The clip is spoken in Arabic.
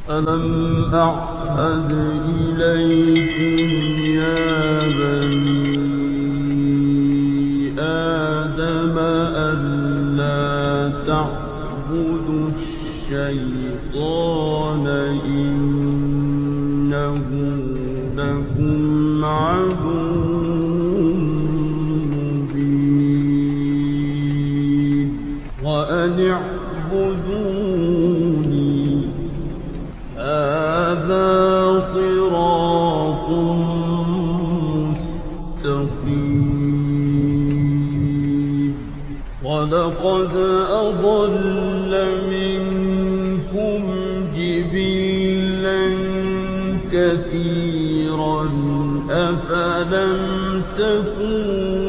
ألم أعهد إليكم يا بني آدم ألا تعبدوا الشيطان إنه لكم عدو مبين وأن اعبدوني هذا صراط مستقيم ولقد أضل منكم جبلا كثيرا أفلم تكونوا